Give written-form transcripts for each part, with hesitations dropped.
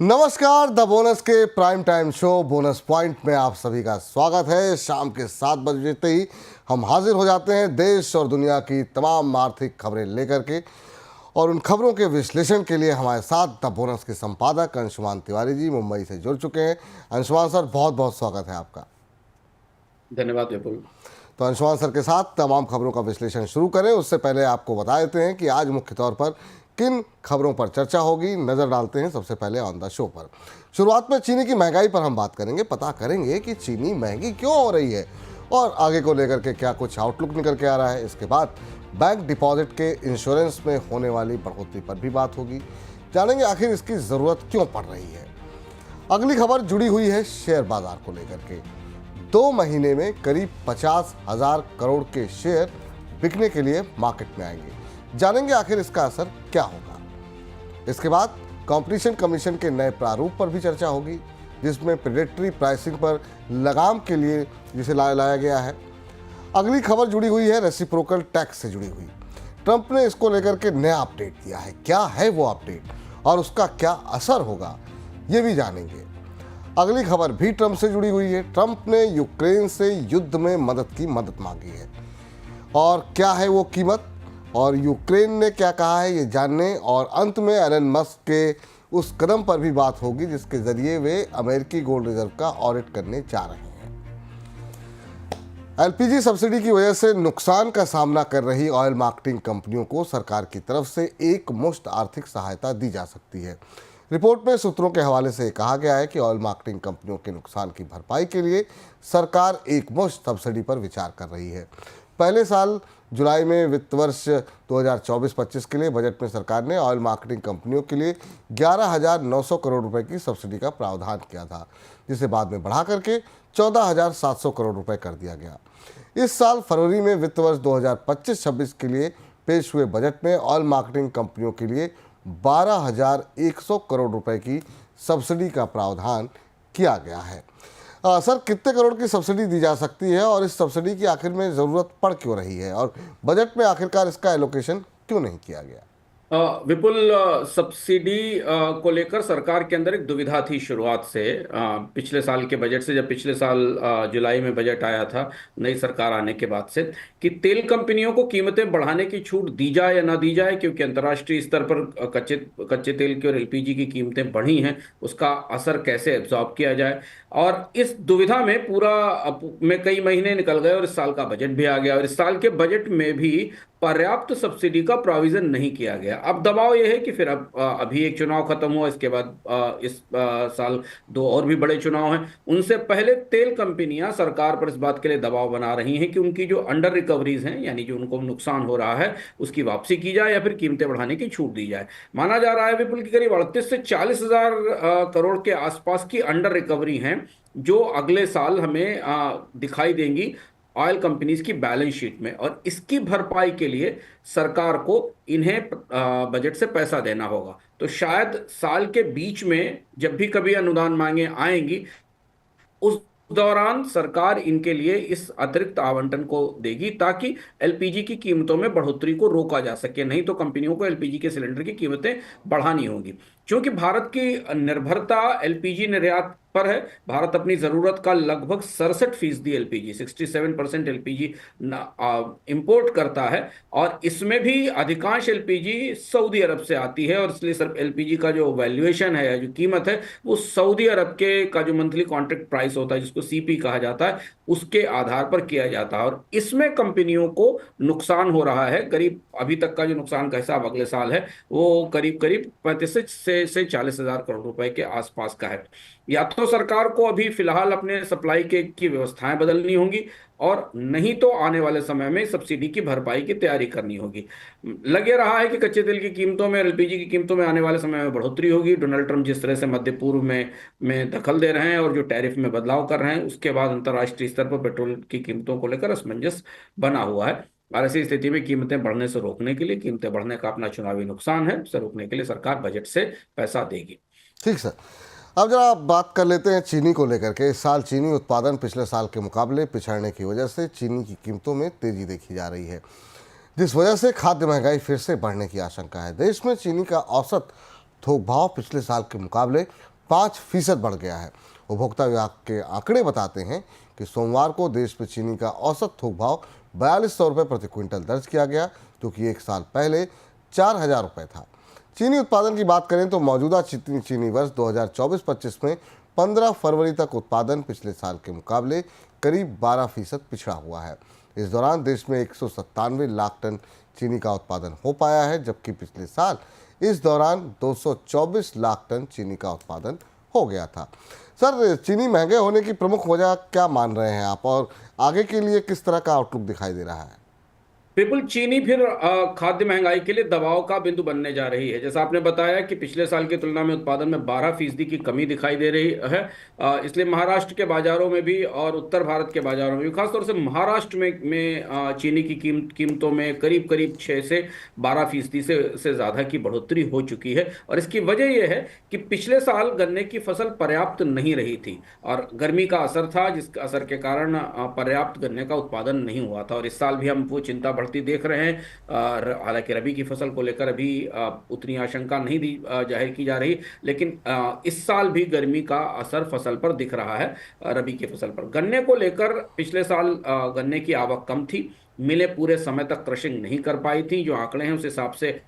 नमस्कार, the bonus के prime time show bonus point में आप सभी का स्वागत है। शाम के 7 बजते ही हम हाजिर हो जाते हैं देश और दुनिया की तमाम आर्थिक खबरें लेकर के, और उन खबरों के विश्लेषण के लिए हमारे साथ द बोनस के संपादक अंशुमान तिवारी जी मुंबई से जुड़ चुके हैं। अंशुमान सर, बहुत बहुत स्वागत है आपका। धन्यवाद विपुल। तो अंशुमान सर के साथ तमाम खबरों का विश्लेषण शुरू करें उससे पहले आपको बता देते हैं कि आज मुख्य तौर पर किन खबरों पर चर्चा होगी। नज़र डालते हैं सबसे पहले ऑन द शो पर। शुरुआत में चीनी की महंगाई पर हम बात करेंगे, पता करेंगे कि चीनी महंगी क्यों हो रही है और आगे को लेकर के क्या कुछ आउटलुक निकल के आ रहा है। इसके बाद बैंक डिपॉजिट के इंश्योरेंस में होने वाली बढ़ोतरी पर भी बात होगी, जानेंगे आखिर इसकी ज़रूरत क्यों पड़ रही है। अगली खबर जुड़ी हुई है शेयर बाजार को लेकर के। 2 महीने में करीब 50,000 करोड़ के शेयर बिकने के लिए मार्केट में आएंगे, जानेंगे आखिर इसका असर क्या होगा। इसके बाद कंपटीशन कमीशन के नए प्रारूप पर भी चर्चा होगी, जिसमें प्रेडेटरी प्राइसिंग पर लगाम के लिए जिसे लाया गया है। अगली खबर जुड़ी हुई है रेसिप्रोकल टैक्स से जुड़ी हुई। ट्रंप ने इसको लेकर के नया अपडेट दिया है, क्या है वो अपडेट और उसका क्या असर होगा ये भी जानेंगे। अगली खबर भी ट्रंप से जुड़ी हुई है। ट्रंप ने यूक्रेन से युद्ध में मदद की मदद मांगी है, और क्या है वो कीमत और यूक्रेन ने क्या कहा है ये जानने, और अंत में एलन मस्क के उस कदम पर भी बात होगी जिसके जरिए वे अमेरिकी गोल्ड रिजर्व का ऑडिट करने जा रहे हैं। एलपीजी सब्सिडी की वजह से नुकसान का सामना कर रही ऑयल मार्केटिंग कंपनियों को सरकार की तरफ से एक मुश्त आर्थिक सहायता दी जा सकती है। रिपोर्ट में सूत्रों के हवाले से कहा गया है कि ऑयल मार्केटिंग कंपनियों के नुकसान की भरपाई के लिए सरकार एक मुश्त सब्सिडी पर विचार कर रही है। पहले साल जुलाई में वित्त वर्ष 2024-25 के लिए बजट में सरकार ने ऑयल मार्केटिंग कंपनियों के लिए 11,900 करोड़ रुपए की सब्सिडी का प्रावधान किया था, जिसे बाद में बढ़ा करके 14,700 करोड़ रुपए कर दिया गया। इस साल फरवरी में वित्त वर्ष 2025-26 के लिए पेश हुए बजट में ऑयल मार्केटिंग कंपनियों के लिए 12,100 करोड़ रुपए की सब्सिडी का प्रावधान किया गया है। सर, कितने करोड़ की सब्सिडी दी जा सकती है और इस सब्सिडी की आखिर में ज़रूरत पड़ क्यों रही है, और बजट में आखिरकार इसका एलोकेशन क्यों नहीं किया गया? विपुल, सब्सिडी को लेकर सरकार के अंदर एक दुविधा थी शुरुआत से। पिछले साल के बजट से, जब पिछले साल जुलाई में बजट आया था नई सरकार आने के बाद से, कि तेल कंपनियों को कीमतें बढ़ाने की छूट दी जाए या ना दी जाए, क्योंकि अंतर्राष्ट्रीय स्तर पर कच्चे तेल की और एलपीजी की कीमतें बढ़ी हैं, उसका असर कैसे एब्जॉर्ब किया जाए। और इस दुविधा में में कई महीने निकल गए और इस साल का बजट भी आ गया, और इस साल के बजट में भी पर्याप्त सब्सिडी का प्रोविजन नहीं किया गया। अब दबाव यह है कि फिर अब अभी एक चुनाव खत्म हुआ, इसके बाद इस साल 2 और भी बड़े चुनाव हैं। उनसे पहले तेल कंपनियां सरकार पर इस बात के लिए दबाव बना रही हैं कि उनकी जो अंडर रिकवरीज हैं, यानी जो उनको नुकसान हो रहा है, उसकी वापसी की जाए या फिर कीमतें बढ़ाने की छूट दी जाए। माना जा रहा है विपुल की करीब 38 से 40,000 करोड़ के आसपास की अंडर रिकवरी हैं, जो अगले साल हमें दिखाई देंगी ऑयल कंपनीज की बैलेंस शीट में, और इसकी भरपाई के लिए सरकार को इन्हें बजट से पैसा देना होगा। तो शायद साल के बीच में जब भी कभी अनुदान मांगे आएंगी, उस दौरान सरकार इनके लिए इस अतिरिक्त आवंटन को देगी, ताकि एलपीजी की कीमतों में बढ़ोतरी को रोका जा सके। नहीं तो कंपनियों को एलपीजी के सिलेंडर की कीमतें बढ़ानी होगी। क्योंकि भारत की निर्भरता एलपीजी निर्यात पर है। भारत अपनी जरूरत का लगभग 67% एलपीजी, 67% एलपीजी इंपोर्ट करता है, और इसमें भी अधिकांश एलपीजी सऊदी अरब से आती है, और इसलिए सिर्फ एलपीजी का जो वैल्यूएशन है, जो कीमत है, वो सऊदी अरब के का जो मंथली कॉन्ट्रैक्ट प्राइस होता है, जिसको सीपी कहा जाता है, उसके आधार पर किया जाता है। और इसमें कंपनियों को नुकसान हो रहा है। करीब अभी तक का जो नुकसान का हिसाब अगले साल है, वो करीब करीब 35 से 40,000 करोड़ रुपए के आसपास का है। या तो सरकार को अभी फिलहाल अपने सप्लाई के की व्यवस्थाएं बदलनी होंगी, और नहीं तो आने वाले समय में सब्सिडी की भरपाई की तैयारी करनी होगी। लगे रहा है कि कच्चे तेल की कीमतों में, एलपीजी की कीमतों में आने वाले समय में बढ़ोतरी होगी। डोनाल्ड ट्रंप जिस तरह से मध्य पूर्व में दखल दे रहे हैं और जो टैरिफ में बदलाव कर रहे हैं, उसके बाद अंतर्राष्ट्रीय स्तर पर पेट्रोल की कीमतों को लेकर असमंजस बना हुआ है। और ऐसी स्थिति में कीमतें बढ़ने से रोकने के लिए, कीमतें बढ़ने का अपना चुनावी नुकसान है, उसे रोकने के लिए सरकार बजट से पैसा देगी। ठीक सर, अब जरा बात कर लेते हैं चीनी को लेकर के। इस साल चीनी उत्पादन पिछले साल के मुकाबले पिछड़ने की वजह से चीनी की कीमतों में तेजी देखी जा रही है, जिस वजह से खाद्य महंगाई फिर से बढ़ने की आशंका है। देश में चीनी का औसत थोक भाव पिछले साल के मुकाबले 5% बढ़ गया है। उपभोक्ता विभाग के आंकड़े बताते हैं कि सोमवार को देश में चीनी का औसत थोक भाव 4200 रुपये प्रति क्विंटल दर्ज किया गया, जो कि एक साल पहले 4000 रुपये था। चीनी उत्पादन की बात करें तो मौजूदा चीनी वर्ष 2024-25 में 15 फरवरी तक उत्पादन पिछले साल के मुकाबले करीब 12% पिछड़ा हुआ है। इस दौरान देश में 197 लाख टन चीनी का उत्पादन हो पाया है, जबकि पिछले साल इस दौरान 224 लाख टन चीनी का उत्पादन हो गया था। सर, चीनी महंगे होने की प्रमुख वजह क्या मान रहे हैं आप, और आगे के लिए किस तरह का आउटलुक दिखाई दे रहा है? बिल्कुल, चीनी फिर खाद्य महंगाई के लिए दबाव का बिंदु बनने जा रही है। जैसा आपने बताया कि पिछले साल की तुलना में उत्पादन में 12% की कमी दिखाई दे रही है। इसलिए महाराष्ट्र के बाजारों में भी और उत्तर भारत के बाजारों में भी, खासतौर से महाराष्ट्र में चीनी की कीमतों में करीब करीब 6 से 12% से ज़्यादा की बढ़ोतरी हो चुकी है। और इसकी वजह यह है कि पिछले साल गन्ने की फसल पर्याप्त नहीं रही थी और गर्मी का असर था, जिस असर के कारण पर्याप्त गन्ने का उत्पादन नहीं हुआ था। और इस साल भी हम वो चिंता बढ़ती देख रहे हैं। हालांकि रबी की फसल को लेकर अभी उतनी आशंका नहीं जाहिर की जा रही, लेकिन इस साल भी गर्मी का असर फसल पर दिख रहा है, रबी की फसल पर। गन्ने को लेकर पिछले साल गन्ने की आवक कम थी, मिलें पूरे समय तक क्रशिंग नहीं कर पाई थी। जो आंकड़े हैं उस हिसाब से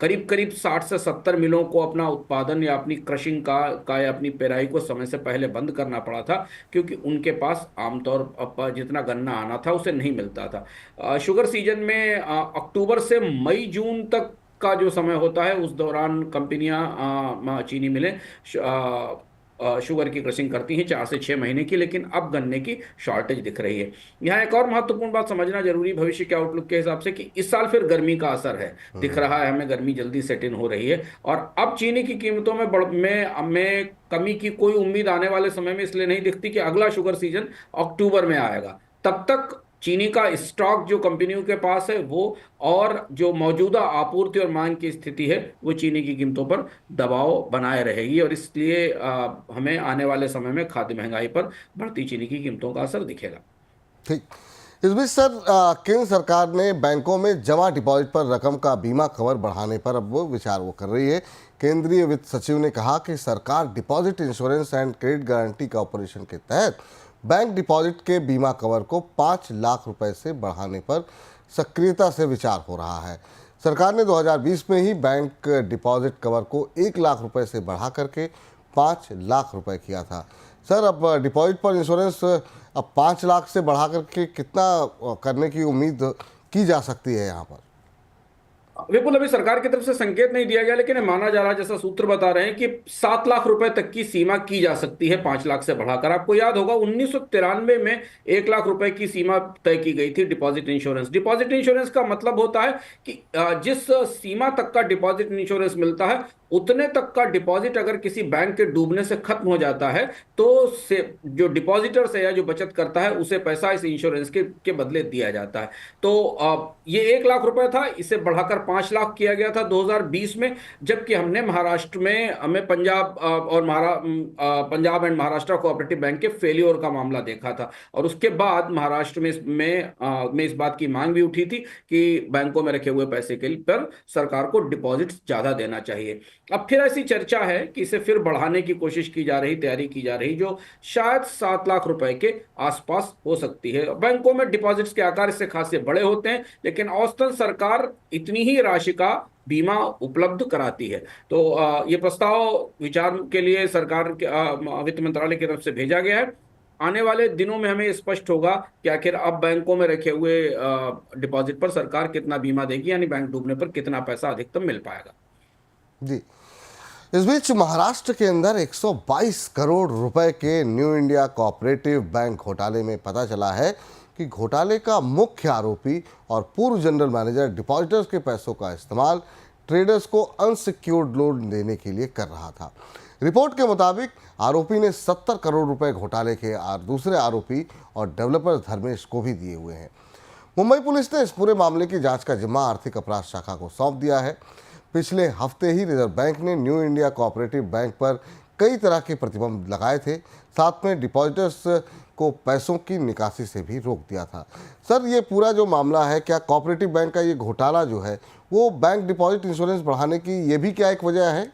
करीब करीब 60 से 70 मिलों को अपना उत्पादन या अपनी क्रशिंग का या अपनी पेराई को समय से पहले बंद करना पड़ा था, क्योंकि उनके पास आमतौर पर जितना गन्ना आना था उसे नहीं मिलता था। शुगर सीजन में अक्टूबर से मई जून तक का जो समय होता है, उस दौरान कंपनियां, चीनी मिलें शुगर की क्रशिंग करती हैं 4 से 6 महीने की, लेकिन अब गन्ने की शॉर्टेज दिख रही है। यहाँ एक और महत्वपूर्ण बात समझना जरूरी भविष्य के आउटलुक के हिसाब से, कि इस साल फिर गर्मी का असर है, दिख रहा है हमें, गर्मी जल्दी सेट इन हो रही है। और अब चीनी की कीमतों में कमी की कोई उम्मीद आने वाले समय में इसलिए नहीं दिखती कि अगला शुगर सीजन अक्टूबर में आएगा। तब तक चीनी का स्टॉक जो कंपनियों के पास है वो, और जो मौजूदा आपूर्ति और मांग की स्थिति है, वो चीनी की कीमतों पर दबाव बनाए रहेगी। और इसलिए हमें आने वाले समय में खाद्य महंगाई पर बढ़ती चीनी की कीमतों का असर दिखेगा। ठीक। इस बीच सर, केंद्र सरकार ने बैंकों में जमा डिपॉजिट पर रकम का बीमा कवर बढ़ाने पर अब वो विचार कर रही है। केंद्रीय वित्त सचिव ने कहा कि सरकार deposit insurance and credit guarantee corporation के तहत बैंक डिपॉजिट के बीमा कवर को 5 लाख रुपए से बढ़ाने पर सक्रियता से विचार हो रहा है। सरकार ने 2020 में ही बैंक डिपॉजिट कवर को 1 लाख रुपए से बढ़ा करके 5 लाख रुपए किया था। सर, अब डिपॉजिट पर इंश्योरेंस अब 5 लाख से बढ़ा करके कितना करने की उम्मीद की जा सकती है यहाँ पर? बिल्कुल, अभी सरकार की तरफ से संकेत नहीं दिया गया, लेकिन माना जा रहा है, जैसा सूत्र बता रहे हैं, कि 7 लाख रुपए तक की सीमा की जा सकती है 5 लाख से बढ़ाकर। आपको याद होगा 1993 में 1 लाख रुपए की सीमा तय की गई थी डिपॉजिट इंश्योरेंस। डिपॉजिट इंश्योरेंस का मतलब होता है कि जिस सीमा तक का डिपॉजिट इंश्योरेंस मिलता है, उतने तक का डिपॉजिट अगर किसी बैंक के डूबने से खत्म हो जाता है, तो जो डिपॉजिटर से या जो बचत करता है उसे पैसा इस इंश्योरेंस के बदले दिया जाता है। तो ये 1 लाख रुपए था, इसे बढ़ाकर 5 लाख किया गया था 2020 में, जबकि हमने महाराष्ट्र में हमें Punjab and Maharashtra cooperative bank के फेलियर का मामला देखा था। और उसके बाद महाराष्ट्र में इस बात की मांग भी उठी थी कि बैंकों में रखे हुए पैसे के पर सरकार को डिपॉजिट ज्यादा देना चाहिए। अब फिर ऐसी चर्चा है कि इसे फिर बढ़ाने की कोशिश की जा रही, तैयारी की जा रही, जो शायद 7 लाख रुपए के आसपास हो सकती है। बैंकों में डिपॉजिट्स के आकार इससे खासे बड़े होते हैं, लेकिन औसतन सरकार इतनी ही राशि का बीमा उपलब्ध कराती है। तो ये प्रस्ताव विचार के लिए सरकार के वित्त मंत्रालय की तरफ से भेजा गया है। आने वाले दिनों में हमें स्पष्ट होगा कि आखिर अब बैंकों में रखे हुए डिपॉजिट पर सरकार कितना बीमा देगी, यानी बैंक डूबने पर कितना पैसा अधिकतम मिल पाएगा। जी। इस बीच महाराष्ट्र के अंदर 122 करोड़ रुपए के न्यू इंडिया कोऑपरेटिव बैंक घोटाले में पता चला है कि घोटाले का मुख्य आरोपी और पूर्व जनरल मैनेजर डिपॉजिटर्स के पैसों का इस्तेमाल ट्रेडर्स को अनसिक्योर्ड लोन देने के लिए कर रहा था। रिपोर्ट के मुताबिक आरोपी ने 70 करोड़ रुपए घोटाले के दूसरे आरोपी और डेवलपर धर्मेश को भी दिए हुए हैं। मुंबई पुलिस ने इस पूरे मामले की जांच का जिम्मा आर्थिक अपराध शाखा को सौंप दिया है। पिछले हफ्ते ही रिजर्व बैंक ने न्यू इंडिया कोऑपरेटिव बैंक पर कई तरह के प्रतिबंध लगाए थे, साथ में डिपॉजिटर्स को पैसों की निकासी से भी रोक दिया था। सर, ये पूरा जो मामला है, क्या कोऑपरेटिव बैंक का ये घोटाला जो है वो बैंक डिपॉजिट इंश्योरेंस बढ़ाने की ये भी क्या एक वजह है?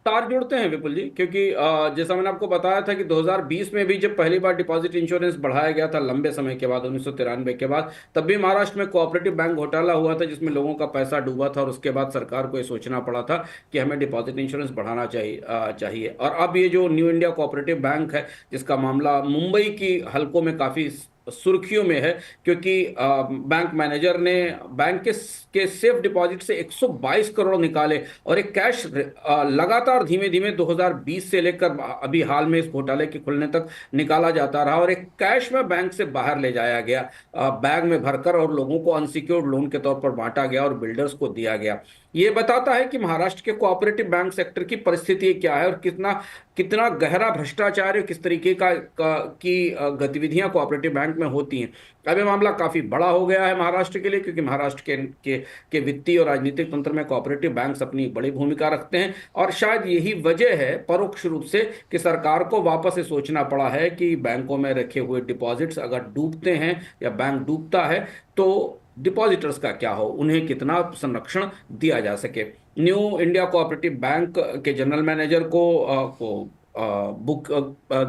तार जोड़ते हैं विपुल जी, क्योंकि जैसा मैंने आपको बताया था कि 2020 में भी जब पहली बार डिपॉजिट इंश्योरेंस बढ़ाया गया था लंबे समय के बाद, 1993 के बाद, तब भी महाराष्ट्र में कोऑपरेटिव बैंक घोटाला हुआ था जिसमें लोगों का पैसा डूबा था, और उसके बाद सरकार को ये सोचना पड़ा था कि हमें डिपॉजिट इंश्योरेंस बढ़ाना चाहिए। और अब ये जो न्यू इंडिया कोऑपरेटिव बैंक है, जिसका मामला मुंबई की हलकों में काफी सुर्खियों में है, क्योंकि बैंक मैनेजर ने बैंक के सेफ डिपॉजिट से 122 करोड़ निकाले, और एक कैश लगातार धीमे धीमे 2020 से लेकर अभी हाल में इस घोटाले के खुलने तक निकाला जाता रहा, और एक कैश में बैंक से बाहर ले जाया गया, बैग में भरकर, और लोगों को अनसिक्योर्ड लोन के तौर पर बांटा गया और बिल्डर्स को दिया गया। ये बताता है कि महाराष्ट्र के कोऑपरेटिव बैंक सेक्टर की परिस्थिति क्या है, और कितना कितना गहरा भ्रष्टाचार है, किस तरीके की गतिविधियां कोऑपरेटिव बैंक में होती हैं। अब ये मामला काफी बड़ा हो गया है महाराष्ट्र के लिए, क्योंकि महाराष्ट्र के वित्तीय और राजनीतिक तंत्र में कोऑपरेटिव बैंक्स अपनी बड़ी भूमिका रखते हैं, और शायद यही वजह है परोक्ष रूप से कि सरकार को वापस से सोचना पड़ा है कि बैंकों में रखे हुए डिपॉजिट्स अगर डूबते हैं या बैंक डूबता है तो डिपॉजिटर्स का क्या हो, उन्हें कितना संरक्षण दिया जा सके। न्यू इंडिया कोऑपरेटिव बैंक के जनरल मैनेजर को बुक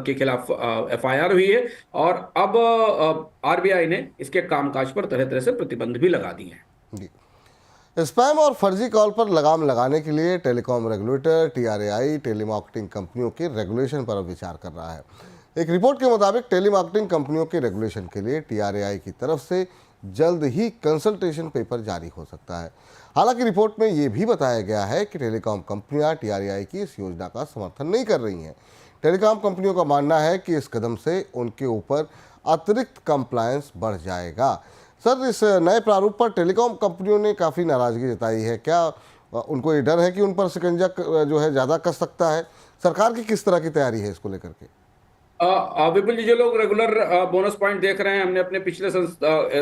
के खिलाफ एफआईआर हुई है, और अब आरबीआई ने इसके कामकाज पर तरह तरह से प्रतिबंध भी लगा दिए हैं। जी। स्पैम और फर्जी कॉल पर लगाम लगाने के लिए टेलीकॉम रेगुलेटर टीआरएआई टेलीमार्केटिंग कंपनियों के रेगुलेशन पर अब विचार कर रहा है। एक रिपोर्ट के मुताबिक टेलीमार्केटिंग कंपनियों के रेगुलेशन के लिए टीआरएआई की तरफ से जल्द ही कंसल्टेशन पेपर जारी हो सकता है। हालांकि रिपोर्ट में ये भी बताया गया है कि टेलीकॉम कंपनियां टीआरएआई की इस योजना का समर्थन नहीं कर रही हैं। टेलीकॉम कंपनियों का मानना है कि इस कदम से उनके ऊपर अतिरिक्त कंप्लायंस बढ़ जाएगा। सर, इस नए प्रारूप पर टेलीकॉम कंपनियों ने काफ़ी नाराज़गी जताई है। क्या उनको ये डर है कि उन पर शिकंजा जो है ज़्यादा कस सकता है? सरकार की किस तरह की तैयारी है इसको लेकर के? विपुल जी, जो लोग रेगुलर बोनस पॉइंट देख रहे हैं, हमने अपने पिछले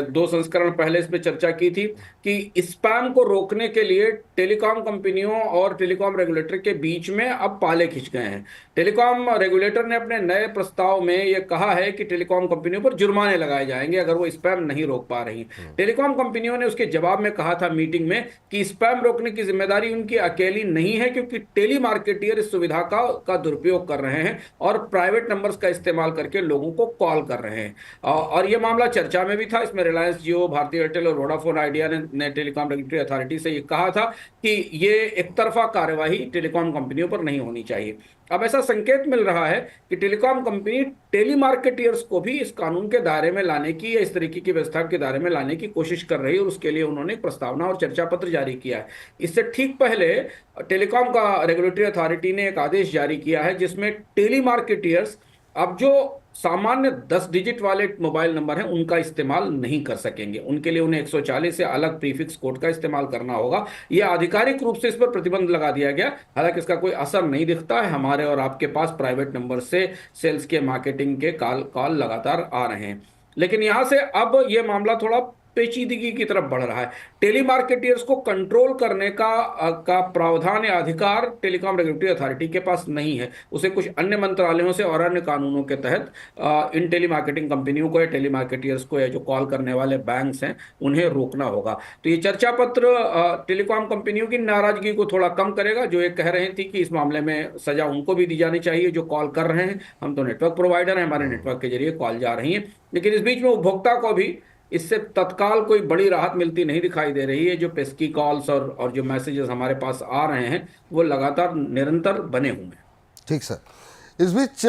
2 संस्करण पहले इस पे चर्चा की थी कि स्पैम को रोकने के लिए टेलीकॉम कंपनियों और टेलीकॉम रेगुलेटर के बीच में अब पाले खिंच गए हैं। टेलीकॉम रेगुलेटर ने अपने नए प्रस्ताव में यह कहा है कि टेलीकॉम कंपनियों पर जुर्माने लगाए जाएंगे अगर वो स्पैम नहीं रोक पा रही। टेलीकॉम कंपनियों ने उसके जवाब में कहा था मीटिंग में कि स्पैम रोकने की जिम्मेदारी उनकी अकेली नहीं है, क्योंकि टेली मार्केटियर इस सुविधा का दुरुपयोग कर रहे हैं और प्राइवेट नंबर्स का इस्तेमाल करके लोगों को कॉल कर रहे हैं। और यह मामला चर्चा में भी था। इसमें रिलायंस जियो, भारतीय एयरटेल और वोडाफोन आइडिया ने टेलीकॉम रेगुलेटरी अथॉरिटी से ये कहा था कि ये एक तरफा कार्यवाही टेलीकॉम कंपनियों पर नहीं होनी चाहिए। अब ऐसा संकेत मिल रहा है कि टेलीकॉम कंपनी टेली मार्केटियर्स को भी इस कानून के दायरे में लाने की या इस तरीके की व्यवस्था के दायरे में लाने की कोशिश कर रही है, और उसके लिए उन्होंने एक प्रस्तावना और चर्चा पत्र जारी किया है। इससे ठीक पहले टेलीकॉम का रेगुलेटरी अथॉरिटी ने एक आदेश जारी किया है जिसमें टेली मार्केटियर्स अब जो सामान्य 10 डिजिट वाले मोबाइल नंबर हैं उनका इस्तेमाल नहीं कर सकेंगे। उनके लिए उन्हें 140 से अलग प्रीफिक्स कोड का इस्तेमाल करना होगा। यह आधिकारिक रूप से इस पर प्रतिबंध लगा दिया गया। हालांकि इसका कोई असर नहीं दिखता है। हमारे और आपके पास प्राइवेट नंबर से सेल्स के मार्केटिंग के कॉल लगातार आ रहे हैं। लेकिन यहां से अब यह मामला थोड़ा पेचीदगी की तरफ बढ़ रहा है। टेली मार्केटियर्स को कंट्रोल करने का प्रावधान या अधिकार टेलीकॉम रेगुलेटरी अथॉरिटी के पास नहीं है। उसे कुछ अन्य मंत्रालयों से और अन्य कानूनों के तहत इन टेली मार्केटिंग कंपनियों को या टेली मार्केटियर्स को या जो कॉल करने वाले बैंक्स हैं उन्हें रोकना होगा। तो ये चर्चा पत्र टेलीकॉम कंपनियों की नाराजगी को थोड़ा कम करेगा, जो ये कह रहे थी कि इस मामले में सजा उनको भी दी जानी चाहिए जो कॉल कर रहे हैं। हम तो नेटवर्क प्रोवाइडर हैं, हमारे नेटवर्क के जरिए कॉल जा रही है, लेकिन इस बीच में उपभोक्ता को भी इससे तत्काल कोई बड़ी राहत मिलती नहीं दिखाई दे रही है। जो पेस्की कॉल्स और जो मैसेजेस हमारे पास आ रहे हैं वो लगातार निरंतर बने हुए हैं। ठीक सर, इस बीच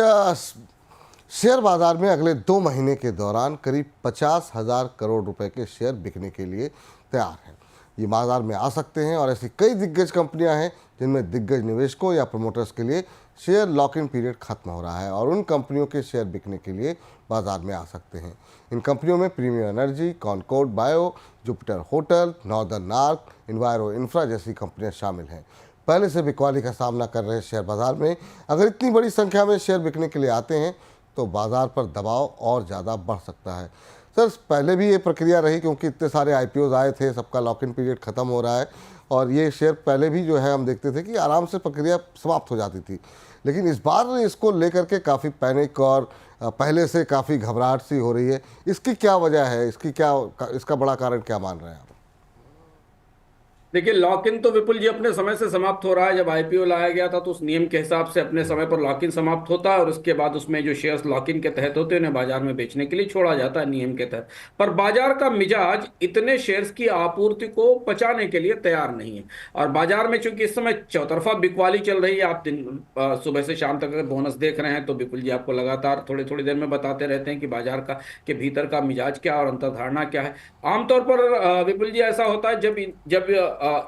शेयर बाजार में अगले 2 महीने के दौरान करीब 50,000 करोड़ रुपए के शेयर बिकने के लिए तैयार हैं। ये बाजार में आ सकते हैं और ऐसी कई दिग्गज कंपनियां हैं जिनमें दिग्गज निवेशकों या प्रमोटर्स के लिए शेयर लॉक इन पीरियड खत्म हो रहा है और उन कंपनियों के शेयर बिकने के लिए बाजार में आ सकते हैं। इन कंपनियों में Premier Energy, Concord Bio, Jupiter Hotel, Northern Arc, Enviro Infra जैसी कंपनियां शामिल हैं। पहले से बिकवाली का सामना कर रहे शेयर बाजार में अगर इतनी बड़ी संख्या में शेयर बिकने के लिए आते हैं तो बाजार पर दबाव और ज़्यादा बढ़ सकता है। सर, पहले भी ये प्रक्रिया रही क्योंकि इतने सारे आईपीओज आए थे, सबका लॉक इन पीरियड ख़त्म हो रहा है और ये शेयर पहले भी जो है हम देखते थे कि आराम से प्रक्रिया समाप्त हो जाती थी। लेकिन इस बार इसको लेकर के काफ़ी पैनिक और पहले से काफ़ी घबराहट सी हो रही है। इसकी क्या वजह है? इसका बड़ा कारण क्या मान रहे हैं आप? देखिए, लॉक इन तो विपुल जी अपने समय से समाप्त हो रहा है। जब आईपीओ लाया गया था तो उस नियम के हिसाब से अपने समय पर लॉक इन समाप्त होता है, और उसके बाद उसमें जो शेयर्स लॉक इन के तहत होते हैं उन्हें बाजार में बेचने के लिए छोड़ा जाता है नियम के तहत। पर बाजार का मिजाज इतने शेयर्स की आपूर्ति को पचाने के लिए तैयार नहीं है। और बाजार में चूंकि इस समय चौतरफा बिकवाली चल रही है, आप दिन सुबह से शाम तक अगर बोनस देख रहे हैं तो विपुल जी आपको लगातार थोड़ी थोड़ी देर में बताते रहते हैं कि बाजार का के भीतर का मिजाज क्या और अंतर्धारणा क्या है। आमतौर पर विपुल जी ऐसा होता है, जब जब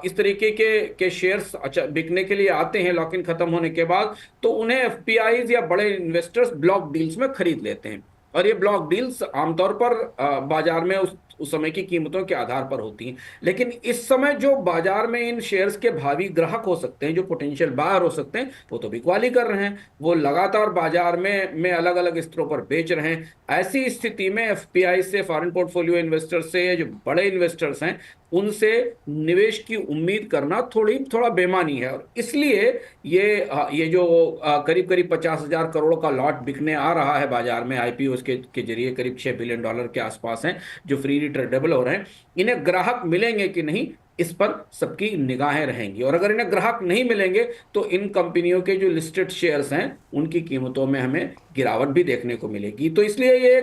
इस तरीके के शेयर्स अच्छा बिकने के लिए आते हैं लॉक इन खत्म होने के बाद, तो उन्हें एफपीआईज या बड़े इन्वेस्टर्स ब्लॉक डील्स में खरीद लेते हैं। और ये ब्लॉक डील्स आमतौर पर बाजार में उस समय की कीमतों के आधार पर होती हैं। लेकिन इस समय जो बाजार में इन शेयर्स के भावी ग्राहक हो सकते हैं, जो पोटेंशियल बायर हो सकते हैं, वो तो बिकवाली कर रहे हैं। वो लगातार बाजार में अलग अलग स्तरों पर बेच रहे हैं। ऐसी स्थिति में एफपीआई से, फॉरेन पोर्टफोलियो इन्वेस्टर से, जो बड़े इन्वेस्टर्स हैं, उनसे निवेश की उम्मीद करना थोड़ा बेमानी है। और इसलिए ये जो करीब करीब 50,000 करोड़ का लॉट बिकने आ रहा है बाजार में आईपीओ के जरिए, करीब $6 बिलियन के आसपास हैं जो फ्रीली ट्रेडेबल हो रहे हैं। इन्हें ग्राहक मिलेंगे कि नहीं, इस पर सबकी निगाहें रहेंगी। और अगर इन्हें ग्राहक नहीं मिलेंगे तो इन कंपनियों के जो लिस्टेड शेयर्स हैं उनकी कीमतों में हमें गिरावट भी देखने को मिलेगी। तो इसलिए ये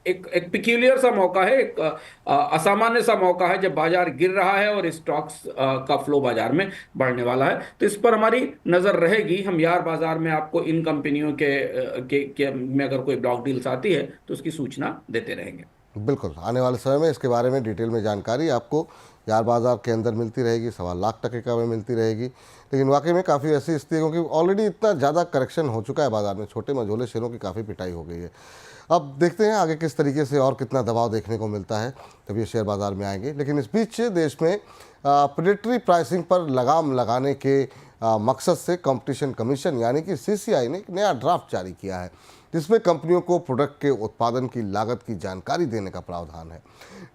एक पिक्यूलियर सा मौका है, एक असामान्य सा मौका है जब बाजार गिर रहा है और स्टॉक्स का फ्लो बाजार में बढ़ने वाला है। तो इस पर हमारी नजर रहेगी। हम यार बाजार में आपको इन कंपनियों के में अगर कोई ब्लॉक डील्स आती है तो उसकी सूचना देते रहेंगे। बिल्कुल, आने वाले समय में इसके बारे में डिटेल में जानकारी आपको यार बाज़ार के अंदर मिलती रहेगी, 1.25 लाख में मिलती रहेगी। लेकिन वाकई में काफ़ी ऐसी स्थिति है, क्योंकि ऑलरेडी इतना ज़्यादा करेक्शन हो चुका है बाज़ार में, छोटे मझोले शेयरों की काफ़ी पिटाई हो गई है। अब देखते हैं आगे किस तरीके से और कितना दबाव देखने को मिलता है जब ये शेयर बाज़ार में आएंगे। लेकिन इस बीच देश में प्रेडेटरी प्राइसिंग पर लगाम लगाने के मकसद से कंपटीशन कमीशन यानी कि सीसीआई ने एक नया ड्राफ्ट जारी किया है, जिसमें कंपनियों को प्रोडक्ट के उत्पादन की लागत की जानकारी देने का प्रावधान है।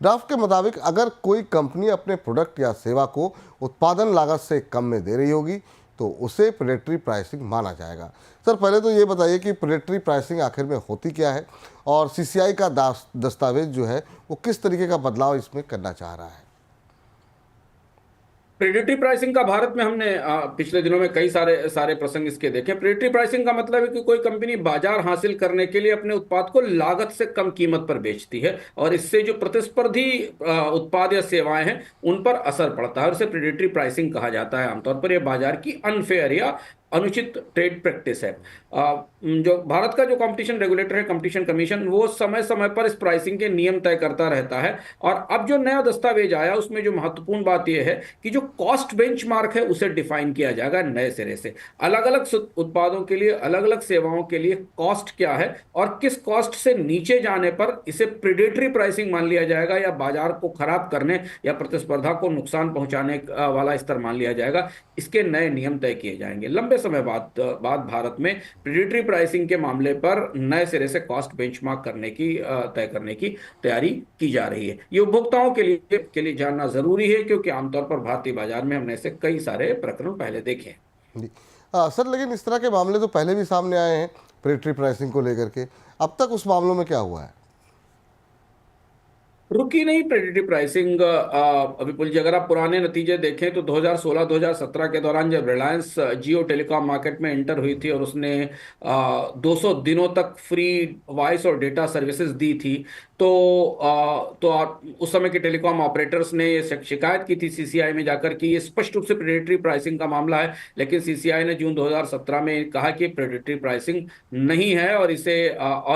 ड्राफ्ट के मुताबिक अगर कोई कंपनी अपने प्रोडक्ट या सेवा को उत्पादन लागत से कम में दे रही होगी तो उसे प्रेडेटरी प्राइसिंग माना जाएगा। सर, पहले तो ये बताइए कि प्रेडेटरी प्राइसिंग आखिर में होती क्या है, और सीसीआई का दस्तावेज जो है वो किस तरीके का बदलाव इसमें करना चाह रहा है। प्रेडेटरी प्राइसिंग का भारत में हमने पिछले दिनों में कई सारे सारे प्रसंग इसके देखे। प्रेडेटरी प्राइसिंग का मतलब है कि कोई कंपनी बाजार हासिल करने के लिए अपने उत्पाद को लागत से कम कीमत पर बेचती है, और इससे जो प्रतिस्पर्धी उत्पाद या सेवाएं हैं उन पर असर पड़ता है, और इसे प्रेडेटरी प्राइसिंग कहा जाता है। आमतौर पर यह बाजार की अनफेयर या अनुचित ट्रेड प्रैक्टिस है। जो भारत का जो कंपटीशन रेगुलेटर है, कंपटीशन कमीशन, वो समय समय पर इस प्राइसिंग के नियम तय करता रहता है। और अब जो नया दस्तावेज आया उसमें जो महत्वपूर्ण बात यह है कि जो कॉस्ट बेंचमार्क है उसे डिफाइन किया जाएगा नए सिरे से। अलग अलग उत्पादों के लिए, अलग अलग सेवाओं के लिए कॉस्ट क्या है, और किस कॉस्ट से नीचे जाने पर इसे प्रेडेटरी प्राइसिंग मान लिया जाएगा, या बाजार को खराब करने या प्रतिस्पर्धा को नुकसान पहुंचाने वाला स्तर मान लिया जाएगा। इसके नए नियम तय किए जाएंगे। लंबे समय बाद भारत में प्रेडेटरी प्राइसिंग के मामले पर नए सिरे से कॉस्ट बेंचमार्क तय करने की तैयारी की जा रही है। ये उपभोक्ताओं के लिए जानना जरूरी है, क्योंकि आमतौर पर भारतीय बाजार में हमने ऐसे कई सारे प्रकरण पहले देखे हैं। जी सर, लेकिन इस तरह के मामले तो पहले भी सामने आए हैं प्रेडेटरी प्राइसिंग को लेकर के। अब तक उस मामलों में क्या हुआ है? रुकी नहीं प्रेडेटरी प्राइसिंग विपुल जी। अगर आप पुराने नतीजे देखें तो 2016-2017 के दौरान जब रिलायंस जियो टेलीकॉम मार्केट में एंटर हुई थी और उसने 200 दिनों तक फ्री वॉइस और डेटा सर्विसेज दी थी, उस समय के टेलीकॉम ऑपरेटर्स ने ये शिकायत की थी सीसीआई में जाकर कि ये स्पष्ट रूप से प्रेडेटरी प्राइसिंग का मामला है। लेकिन सीसीआई ने जून 2017 में कहा कि प्रेडेटरी प्राइसिंग नहीं है, और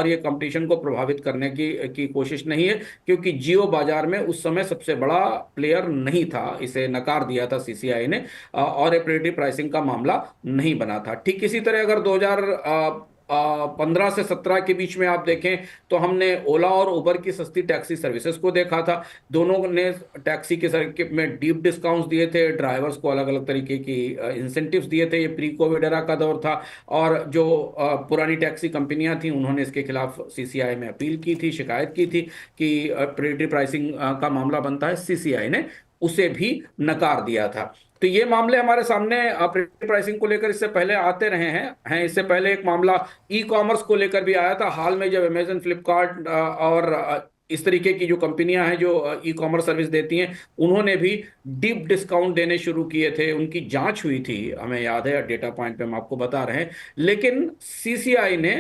ये कंपटीशन को प्रभावित करने की कोशिश नहीं है, क्योंकि जियो बाजार में उस समय सबसे बड़ा प्लेयर नहीं था। इसे नकार दिया था सीसीआई ने, और ये प्रेडेटरी प्राइसिंग का मामला नहीं बना था। ठीक इसी तरह अगर 2015 से 17 के बीच में आप देखें तो हमने ओला और उबर की सस्ती टैक्सी सर्विसेज को देखा था। दोनों ने टैक्सी के में डीप डिस्काउंट्स दिए थे, ड्राइवर्स को अलग अलग तरीके की इंसेंटिव्स दिए थे। ये प्री कोविड एरा का दौर था, और जो पुरानी टैक्सी कंपनियां थी उन्होंने इसके खिलाफ सीसीआई में अपील की थी, शिकायत की थी कि प्रेडेटरी प्राइसिंग का मामला बनता है। सीसीआई ने उसे भी नकार दिया था। तो ये मामले हमारे सामने प्रेडेटरी प्राइसिंग को लेकर इससे पहले आते रहे हैं। इससे पहले एक मामला ई कॉमर्स को लेकर भी आया था हाल में, जब अमेजन, फ्लिपकार्ट और इस तरीके की जो कंपनियां हैं जो ई कॉमर्स सर्विस देती हैं, उन्होंने भी डीप डिस्काउंट देने शुरू किए थे। उनकी जांच हुई थी, हमें याद है, डेटा पॉइंट पे हम आपको बता रहे हैं। लेकिन सीसीआई ने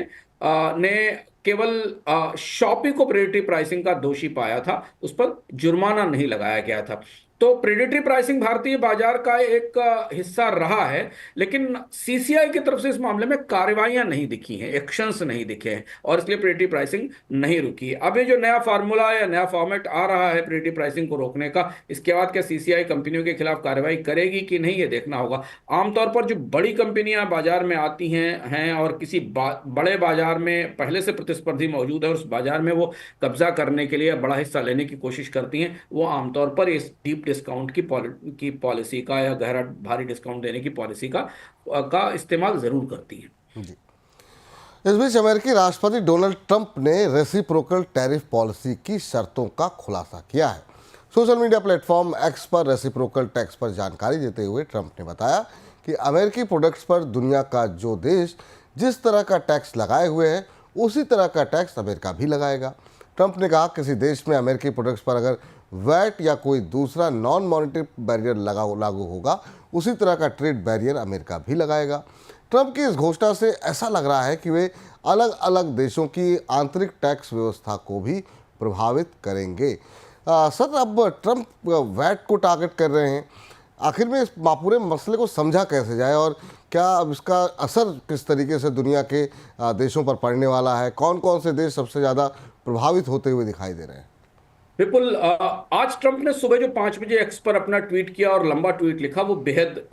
केवल शॉपी को प्रेडेटरी प्राइसिंग का दोषी पाया था, उस पर जुर्माना नहीं लगाया गया था। तो प्रेडेटरी प्राइसिंग भारतीय बाजार का एक हिस्सा रहा है, लेकिन सीसीआई की तरफ से इस मामले में कार्रवाइयां नहीं दिखी हैं, एक्शंस नहीं दिखे हैं, और इसलिए प्रेडेटरी प्राइसिंग नहीं रुकी है। अब ये जो नया फार्मूला या नया फॉर्मेट आ रहा है प्रेडेटरी प्राइसिंग को रोकने का, इसके बाद क्या सीसीआई कंपनियों के खिलाफ कार्रवाई करेगी कि नहीं, ये देखना होगा। आमतौर पर जो बड़ी कंपनियां बाजार में आती हैं और किसी बड़े बाजार में पहले से प्रतिस्पर्धी मौजूद है और उस बाजार में वो कब्जा करने के लिए बड़ा हिस्सा लेने की कोशिश करती हैं, वो आमतौर पर इस डीप डिस्काउंट की पॉलिसी का या गहरा भारी डिस्काउंट देने की पॉलिसी का इस्तेमाल जरूर करती हैं। जी। इस बीच अमेरिकी राष्ट्रपति डोनाल्ड ट्रंप ने रेसिप्रोकल टैरिफ पॉलिसी की शर्तों का खुलासा किया है। सोशल मीडिया प्लेटफॉर्म एक्स पर रेसिप्रोकल टैक्स पर जानकारी देते हुए ट्रंप ने बताया कि अमेरिकी प्रोडक्ट्स पर दुनिया का जो देश जिस तरह का टैक्स लगाए हुए है, उसी तरह का टैक्स अमेरिका भी लगाएगा। ट्रंप ने कहा किसी देश में अमेरिकी प्रोडक्ट्स पर अगर वैट या कोई दूसरा नॉन मॉनेटरी बैरियर लागू होगा, उसी तरह का ट्रेड बैरियर अमेरिका भी लगाएगा। ट्रंप की इस घोषणा से ऐसा लग रहा है कि वे अलग अलग देशों की आंतरिक टैक्स व्यवस्था को भी प्रभावित करेंगे। सर, अब ट्रंप वैट को टारगेट कर रहे हैं, आखिर में इस पूरे मसले को समझा कैसे जाए और क्या अब इसका असर किस तरीके से दुनिया के देशों पर पड़ने वाला है? कौन कौन से देश सबसे ज़्यादा प्रभावित होते हुए दिखाई दे रहे हैं? विपुल, आज ट्रंप ने सुबह जो 5 बजे एक्स पर अपना ट्वीट किया और लंबा ट्वीट लिखा, वो बेहद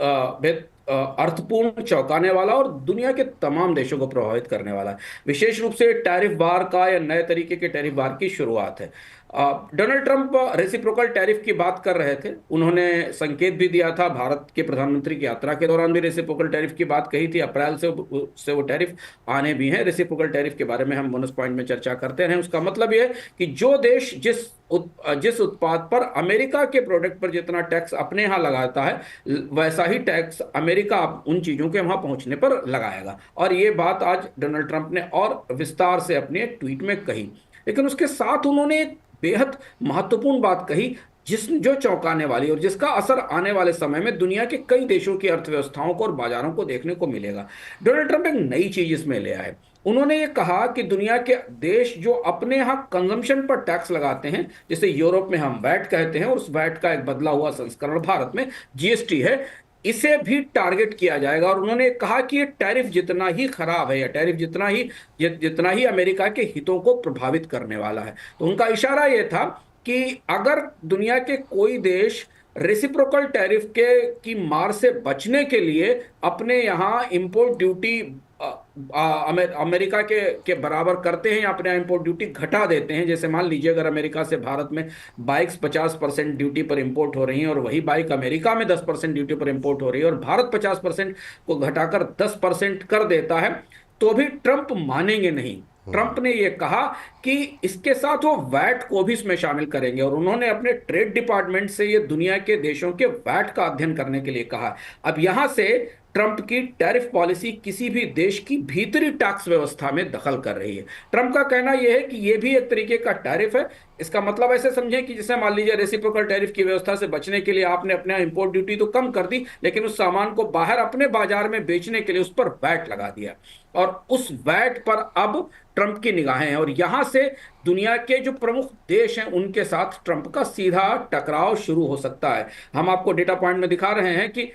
अर्थपूर्ण, चौंकाने वाला और दुनिया के तमाम देशों को प्रभावित करने वाला है। विशेष रूप से टैरिफ बार का या नए तरीके के टैरिफ बार की शुरुआत है। डोनाल्ड ट्रंप रेसिप्रोकल टैरिफ की बात कर रहे थे। उन्होंने संकेत भी दिया था, भारत के प्रधानमंत्री की यात्रा के दौरान भी रेसिप्रोकल टैरिफ की बात कही थी। अप्रैल से वो टैरिफ आने भी हैं। रेसिप्रोकल टैरिफ के बारे में हम बोनस पॉइंट में चर्चा करते रहे। उसका मतलब यह है कि जो देश जिस उत्पाद पर अमेरिका के प्रोडक्ट पर जितना टैक्स अपने यहाँ लगाता है, वैसा ही टैक्स अमेरिका उन चीजों के वहां पहुंचने पर लगाएगा। और ये बात आज डोनाल्ड ट्रंप ने और विस्तार से अपने एक ट्वीट में कही। लेकिन उसके साथ उन्होंने एक बेहद महत्वपूर्ण बात कही, जो चौंकाने वाली और जिसका असर आने वाले समय में दुनिया के कई देशों की अर्थव्यवस्थाओं को और बाजारों को देखने को मिलेगा। डोनाल्ड ट्रंप एक नई चीज इसमें ले आए। उन्होंने ये कहा कि दुनिया के देश जो अपने यहाँ कंजम्पशन पर टैक्स लगाते हैं, जिसे यूरोप में हम वैट कहते हैं, और उस वैट का एक बदला हुआ संस्करण भारत में जीएसटी है, इसे भी टारगेट किया जाएगा। और उन्होंने कहा कि ये टैरिफ जितना ही खराब है, या टैरिफ जितना ही अमेरिका के हितों को प्रभावित करने वाला है। तो उनका इशारा यह था कि अगर दुनिया के कोई देश रेसिप्रोकल टैरिफ की मार से बचने के लिए अपने यहाँ इंपोर्ट ड्यूटी अमेरिका के बराबर करते हैं या अपने इंपोर्ट ड्यूटी घटा देते हैं, जैसे मान लीजिए अगर अमेरिका से भारत में बाइक्स 50% ड्यूटी पर इंपोर्ट हो रही हैं और वही बाइक अमेरिका में 10% ड्यूटी पर इंपोर्ट हो रही है और भारत 50% को घटाकर 10% कर देता है, तो भी ट्रंप मानेंगे नहीं। ट्रंप ने यह कहा कि इसके साथ वो वैट को भी इसमें शामिल करेंगे, और उन्होंने अपने ट्रेड डिपार्टमेंट से ये दुनिया के देशों के वैट का अध्ययन करने के लिए कहा। अब यहां से ट्रंप की टैरिफ पॉलिसी किसी भी देश की भीतरी टैक्स व्यवस्था में दखल कर रही है। ट्रंप का कहना यह है कि यह भी एक तरीके का टैरिफ है। इसका मतलब ऐसे समझें कि जैसे मान लीजिए रेसिप्रोकल टैरिफ की व्यवस्था से बचने के लिए आपने अपने इंपोर्ट ड्यूटी तो कम कर दी, लेकिन उस सामान को बाहर अपने बाजार में बेचने के लिए उस पर वैट लगा दिया, और उस वैट पर अब ट्रंप की निगाहें हैं। और यहां से दुनिया के जो प्रमुख देश हैं उनके साथ ट्रंप का सीधा टकराव शुरू हो सकता है। हम आपको डेटा पॉइंट में दिखा रहे हैं कि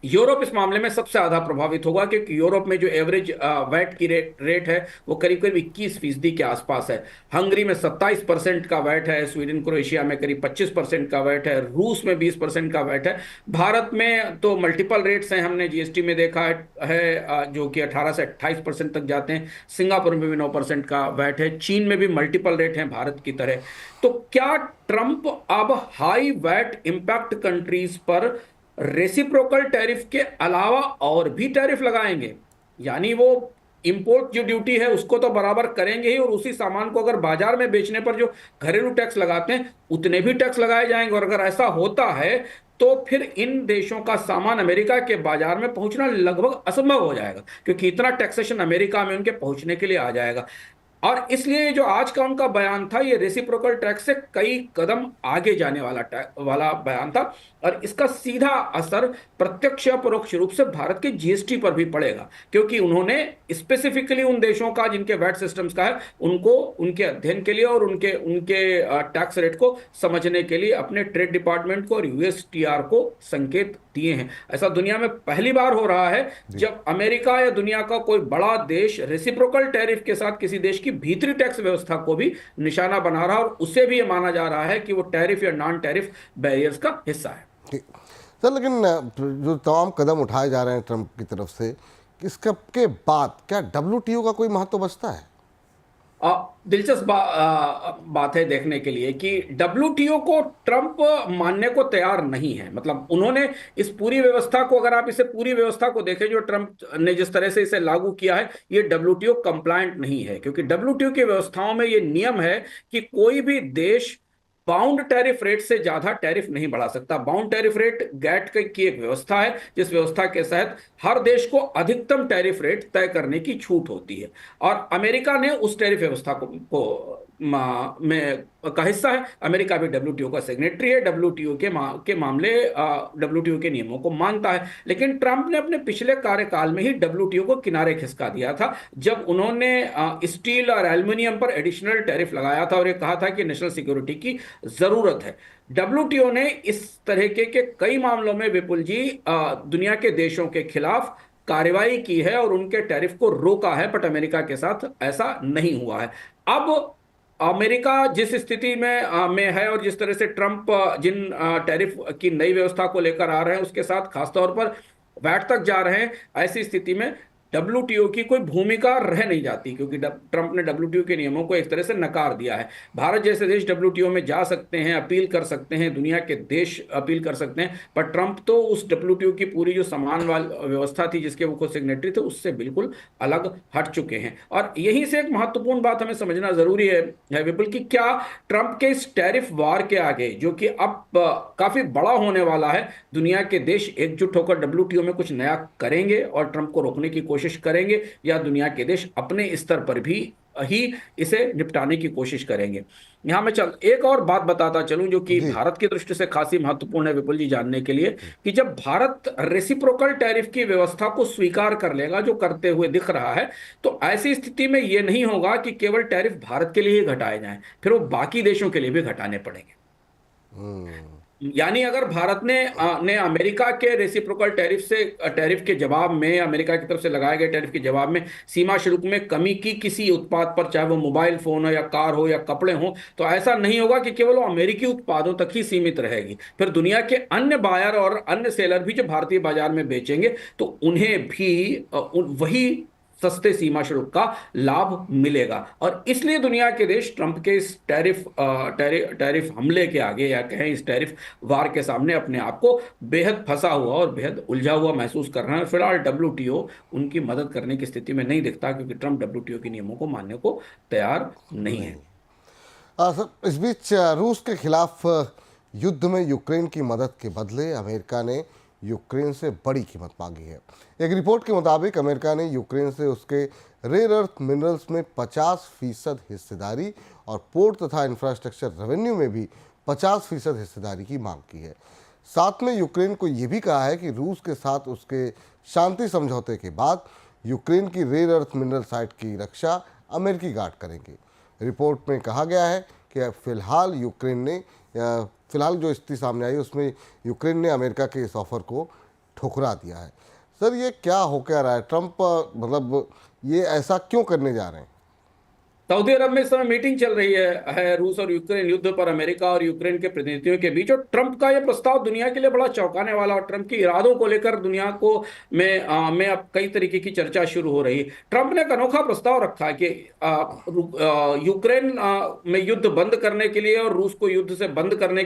यूरोप इस मामले में सबसे ज्यादा प्रभावित होगा, क्योंकि यूरोप में जो एवरेज वैट की रेट है वो करीब करीब 21% के आसपास है। हंगरी में 27% का वैट है, स्वीडन क्रोएशिया में करीब 25% का वैट है, रूस में 20% का वैट है। भारत में तो मल्टीपल रेट्स हैं, हमने जीएसटी में देखा है जो कि 18 से 28% तक जाते हैं। सिंगापुर में भी 9% का वैट है, चीन में भी मल्टीपल रेट हैं भारत की तरह। तो क्या ट्रंप अब हाई वैट इंपैक्ट कंट्रीज पर रेसिप्रोकल टैरिफ के अलावा और भी टैरिफ लगाएंगे? यानी वो इंपोर्ट जो ड्यूटी है उसको तो बराबर करेंगे ही, और उसी सामान को अगर बाजार में बेचने पर जो घरेलू टैक्स लगाते हैं उतने भी टैक्स लगाए जाएंगे। और अगर ऐसा होता है तो फिर इन देशों का सामान अमेरिका के बाजार में पहुंचना लगभग असंभव हो जाएगा, क्योंकि इतना टैक्सेशन अमेरिका में उनके पहुंचने के लिए आ जाएगा। और इसलिए जो आज का उनका बयान था, ये रेसिप्रोकल टैक्स से कई कदम आगे जाने वाला बयान था। और इसका सीधा असर प्रत्यक्ष या परोक्ष रूप से भारत के जीएसटी पर भी पड़ेगा, क्योंकि उन्होंने स्पेसिफिकली उन देशों का जिनके वैट सिस्टम्स का है, उनको उनके अध्ययन के लिए और उनके उनके टैक्स रेट को समझने के लिए अपने ट्रेड डिपार्टमेंट को और यूएसटीआर को संकेत दिए हैं। ऐसा दुनिया में पहली बार हो रहा है जी। जब अमेरिका या दुनिया का कोई बड़ा देश रेसिप्रोकल टैरिफ के साथ किसी देश की भीतरी टैक्स व्यवस्था को भी निशाना बना रहा है, और उसे भी यह माना जा रहा है कि वो टैरिफ या नॉन टैरिफ बैरियर्स का हिस्सा है। ठीक। सर, लेकिन जो तमाम कदम उठाए जा रहे हैं ट्रंप की तरफ से, इसके के बाद क्या डब्ल्यूटीओ का कोई महत्व बचता है? दिलचस्प बात है देखने के लिए कि डब्ल्यूटीओ को ट्रंप मानने को तैयार नहीं है। मतलब उन्होंने इस पूरी व्यवस्था को, अगर आप इसे पूरी व्यवस्था को देखें जो ट्रंप ने जिस तरह से इसे लागू किया है, ये डब्ल्यूटीओ कंप्लायंट नहीं है, क्योंकि डब्ल्यूटीओ की व्यवस्थाओं में ये नियम है कि कोई भी देश बाउंड टैरिफ रेट से ज्यादा टैरिफ नहीं बढ़ा सकता। बाउंड टैरिफ रेट गैट की एक व्यवस्था है, जिस व्यवस्था के तहत हर देश को अधिकतम टैरिफ रेट तय करने की छूट होती है, और अमेरिका ने उस टैरिफ व्यवस्था में का हिस्सा है। अमेरिका भी डब्ल्यूटीओ का सिग्नेटरी है, डब्ल्यूटीओ के मामले डब्ल्यूटीओ के नियमों को मानता है। लेकिन ट्रंप ने अपने पिछले कार्यकाल में ही डब्ल्यूटीओ को किनारे खिसका दिया था, जब उन्होंने स्टील और एल्युमिनियम पर एडिशनल टैरिफ लगाया था और ये कहा था कि नेशनल सिक्योरिटी की जरूरत है। डब्ल्यूटीओ ने इस तरह के कई मामलों में विपुल जी दुनिया के देशों के खिलाफ कार्रवाई की है और उनके टैरिफ को रोका है, बट अमेरिका के साथ ऐसा नहीं हुआ है। अब अमेरिका जिस स्थिति में है और जिस तरह से ट्रंप जिन टैरिफ की नई व्यवस्था को लेकर आ रहे हैं, उसके साथ खासतौर पर वैट तक जा रहे हैं, ऐसी स्थिति में डब्ल्यूटीओ की कोई भूमिका रह नहीं जाती, क्योंकि ट्रंप ने डब्ल्यूटीओ के नियमों को एक तरह से नकार दिया है। भारत जैसे देश डब्ल्यूटीओ में जा सकते हैं, अपील कर सकते हैं, दुनिया के देश अपील कर सकते हैं, पर ट्रंप तो उस डब्ल्यूटीओ की पूरी जो समान व्यवस्था थी जिसके वो खुद सिग्नेटरी थे, उससे बिल्कुल अलग हट चुके हैं। और यहीं से एक महत्वपूर्ण बात हमें समझना जरूरी है विपुल, कि क्या ट्रंप के इस टैरिफ वार के आगे, जो कि अब काफी बड़ा होने वाला है, दुनिया के देश एकजुट होकर डब्ल्यूटीओ में कुछ नया करेंगे और ट्रंप को रोकने की कोशिश करेंगे, या दुनिया के देश अपने स्तर पर भी ही इसे निपटाने की कोशिश करेंगे? यहां मैं एक और बात बताता चलूं जो कि जी। भारत की दृष्टि से खासी महत्वपूर्ण है विपुल जी जानने के लिए, कि जब भारत रेसिप्रोकल टैरिफ की व्यवस्था को स्वीकार कर लेगा, जो करते हुए दिख रहा है, तो ऐसी स्थिति में यह नहीं होगा कि केवल टैरिफ भारत के लिए ही घटाए जाएं, फिर वो बाकी देशों के लिए भी घटाने पड़ेंगे। यानी अगर भारत ने अमेरिका के रेसिप्रोकल टैरिफ के जवाब में, अमेरिका की तरफ से लगाए गए टैरिफ के जवाब में सीमा शुल्क में कमी की किसी उत्पाद पर, चाहे वो मोबाइल फोन हो या कार हो या कपड़े हो, तो ऐसा नहीं होगा कि केवल वो अमेरिकी उत्पादों तक ही सीमित रहेगी। फिर दुनिया के अन्य बायर और अन्य सेलर भी जो भारतीय बाजार में बेचेंगे, तो उन्हें भी वही सस्ते सीमा शुल्क का लाभ मिलेगा। और इसलिए दुनिया के देश ट्रंप के इस टैरिफ हमले के आगे, या कहें इस टैरिफ वार के सामने, अपने आप को बेहद फंसा हुआ और बेहद उलझा हुआ महसूस कर रहे हैं। फिलहाल डब्ल्यूटीओ उनकी मदद करने की स्थिति में नहीं दिखता, क्योंकि ट्रंप डब्ल्यूटीओ के नियमों को मानने को तैयार नहीं है। सर, इस बीच रूस के खिलाफ युद्ध में यूक्रेन की मदद के बदले अमेरिका ने यूक्रेन से बड़ी कीमत मांगी है। एक रिपोर्ट के मुताबिक अमेरिका ने यूक्रेन से उसके रेयर अर्थ मिनरल्स में 50% हिस्सेदारी और पोर्ट तथा इंफ्रास्ट्रक्चर रेवेन्यू में भी 50% हिस्सेदारी की मांग की है। साथ में यूक्रेन को यह भी कहा है कि रूस के साथ उसके शांति समझौते के बाद यूक्रेन की रेयर अर्थ मिनरल साइट की रक्षा अमेरिकी गार्ड करेंगे। रिपोर्ट में कहा गया है कि फिलहाल जो स्थिति सामने आई उसमें यूक्रेन ने अमेरिका के इस ऑफर को ठुकरा दिया है। सर, ये क्या हो क्या रहा है? ट्रंप मतलब ये ऐसा क्यों करने जा रहे हैं? सऊदी अरब में इस समय मीटिंग चल रही है रूस और यूक्रेन युद्ध पर, अमेरिका और यूक्रेन के प्रतिनिधियों के बीच। और ट्रंप का यह प्रस्ताव दुनिया के लिए बड़ा चौंकाने वाला, और ट्रंप के इरादों को लेकर दुनिया को में अब कई तरीके की चर्चा शुरू हो रही है। ट्रंप ने एक अनोखा प्रस्ताव रखा है कि यूक्रेन में युद्ध बंद करने के लिए और रूस को युद्ध से बंद करने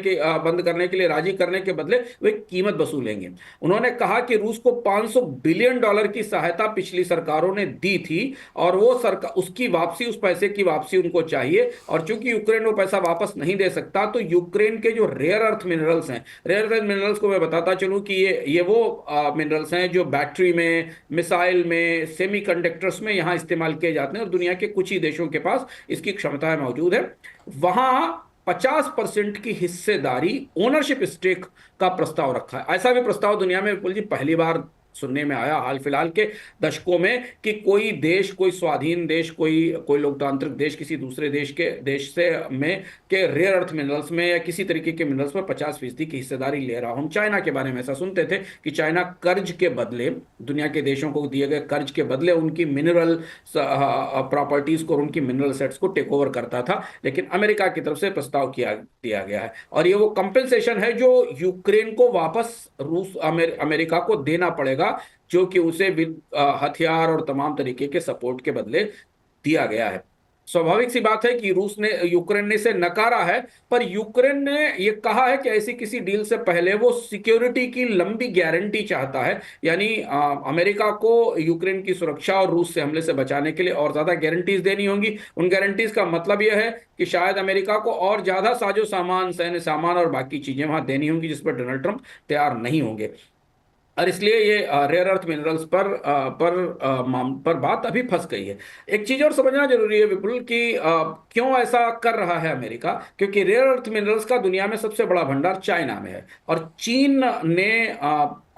के लिए राजी करने के बदले वे कीमत वसूलेंगे। उन्होंने कहा कि रूस को $500 बिलियन की सहायता पिछली सरकारों ने दी थी, और वो सरकार उसकी वापसी, उस पैसे की वापसी उनको चाहिए। और चूंकि यूक्रेन वो पैसा वापस नहीं दे सकता, तो यूक्रेन के जो रेयर अर्थ मिनरल्स हैं, रेयर अर्थ मिनरल्स को मैं बताता चलूं कि ये वो मिनरल्स हैं जो बैटरी में, मिसाइल में, सेमीकंडक्टर्स में यहाँ इस्तेमाल किए जाते हैं, और दुनिया के कुछ ही देशों के पास इसकी क्षमताएं मौजूद है। वहां 50% की हिस्सेदारी, ओनरशिप स्टेक का प्रस्ताव रखा है। ऐसा भी प्रस्ताव दुनिया में विपुल जी पहली बार सुनने में आया हाल फिलहाल के दशकों में, कि कोई देश, कोई स्वाधीन देश, कोई कोई लोकतांत्रिक देश किसी दूसरे देश से में के रेयर अर्थ मिनरल्स में या किसी तरीके के मिनरल्स पर 50% की हिस्सेदारी ले रहा हो। हम चाइना के बारे में ऐसा सुनते थे कि चाइना कर्ज के बदले, दुनिया के देशों को दिए गए कर्ज के बदले उनकी मिनरल प्रॉपर्टीज को और उनकी मिनरल सेट्स को टेक ओवर करता था। लेकिन अमेरिका की तरफ से प्रस्ताव किया दिया गया है, और ये वो कंपेंसेशन है जो यूक्रेन को वापस अमेरिका को देना पड़ेगा, जो कि उसे हथियार और तमाम तरीके के सपोर्ट के बदले दिया गया है। स्वाभाविक सी बात है कि रूस ने, यूक्रेन ने इसे नकारा है, पर यूक्रेन ने यह कहा है कि ऐसी किसी डील से पहले वो सिक्योरिटी की लंबी गारंटी चाहता है। यानी अमेरिका को यूक्रेन की सुरक्षा और रूस से हमले से बचाने के लिए और ज्यादा गारंटीज देनी होंगी। उन गारंटीज का मतलब यह है कि शायद अमेरिका को और ज्यादा साजो सामान, सैन्य सामान और बाकी चीजें वहां देनी होंगी, जिस पर डोनाल्ड ट्रंप तैयार नहीं होंगे। और इसलिए ये रेयर अर्थ मिनरल्स पर बात अभी फंस गई है। एक चीज और समझना जरूरी है विपुल कि क्यों ऐसा कर रहा है अमेरिका, क्योंकि रेयर अर्थ मिनरल्स का दुनिया में सबसे बड़ा भंडार चाइना में है, और चीन ने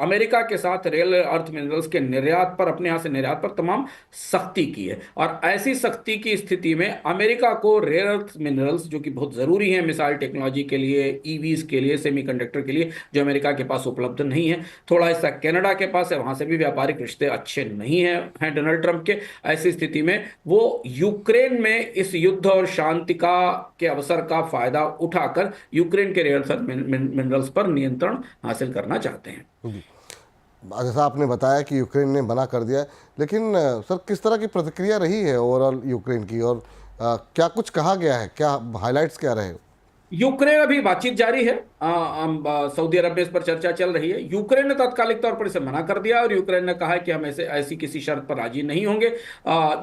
अमेरिका के साथ रेयर अर्थ मिनरल्स के निर्यात पर, अपने यहां से निर्यात पर तमाम सख्ती की है। और ऐसी सख्ती की स्थिति में अमेरिका को रेयर अर्थ मिनरल्स, जो कि बहुत जरूरी है मिसाइल टेक्नोलॉजी के लिए, ईवीज के लिए, सेमीकंडक्टर के लिए, जो अमेरिका के पास उपलब्ध नहीं है, थोड़ा हिस्सा कनाडा के पास है, वहां से भी व्यापारिक रिश्ते अच्छे नहीं हैं डोनाल्ड ट्रंप के। ऐसी स्थिति में वो यूक्रेन में इस युद्ध और शांति का के अवसर का फायदा उठाकर यूक्रेन के रेयर अर्थ मिनरल्स पर नियंत्रण हासिल करना चाहते हैं। जी, जैसा आपने बताया कि यूक्रेन ने मना कर दिया, लेकिन सर किस तरह की प्रतिक्रिया रही है ओवरऑल यूक्रेन की, और क्या कुछ कहा गया है, क्या हाइलाइट्स क्या रहे? यूक्रेन, अभी बातचीत जारी है, सऊदी अरब में इस पर चर्चा चल रही है। यूक्रेन ने तात्कालिक तौर पर इसे मना कर दिया, और यूक्रेन ने कहा है कि हम ऐसी किसी शर्त पर राजी नहीं होंगे।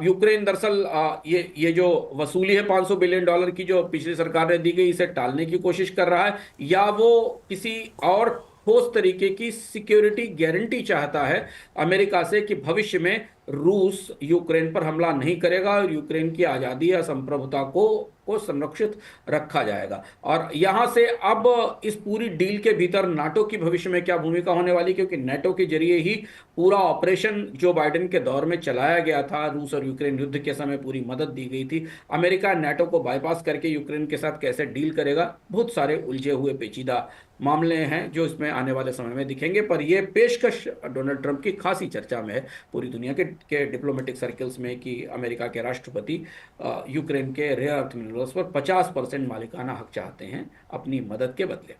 यूक्रेन दरअसल ये जो वसूली है $500 बिलियन की, जो पिछली सरकार ने दी गई, इसे टालने की कोशिश कर रहा है, या वो किसी और ठोस तरीके की सिक्योरिटी गारंटी चाहता है अमेरिका से कि भविष्य में रूस यूक्रेन पर हमला नहीं करेगा और यूक्रेन की आज़ादी या संप्रभुता को संरक्षित रखा जाएगा। और यहां से अब इस पूरी डील के भीतर नाटो की भविष्य में क्या भूमिका होने वाली, क्योंकि नाटो के जरिए ही पूरा ऑपरेशन जो बाइडेन के दौर में चलाया गया था, रूस और यूक्रेन युद्ध के समय पूरी मदद दी गई थी। अमेरिका नाटो को बाईपास करके यूक्रेन के साथ कैसे डील करेगा, बहुत सारे उलझे हुए पेचीदा मामले हैं जो इसमें आने वाले समय में दिखेंगे। पर यह पेशकश डोनाल्ड ट्रंप की खासी चर्चा में है पूरी दुनिया के डिप्लोमेटिक सर्कल्स में, कि अमेरिका के राष्ट्रपति यूक्रेन के रेयर अर्थ मिनरल्स पर 50% मालिकाना हक चाहते हैं अपनी मदद के बदले।